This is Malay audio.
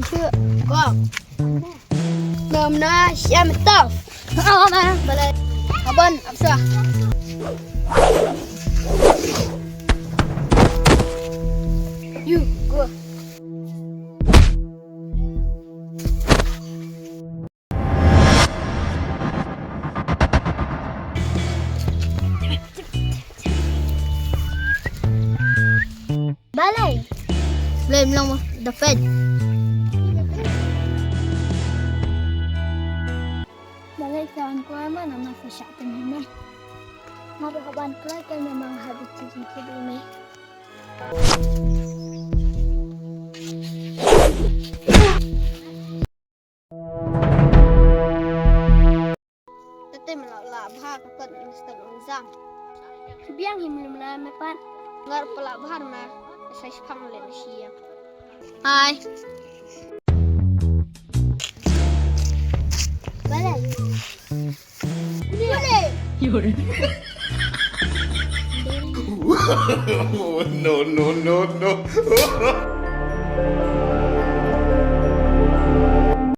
شو قام نامنا شام الطاف ما بلا أبان أبصح يو go balai belum belum dapat balai kawan ko man ang masasyatan naman mabakaban ko lang kaya may mga habit sa may Tete melabha kakak Mr. Unzang biang himlum na may pan ngar pelabhar na sa ispang le siya Hai balai balai No, no, no, no.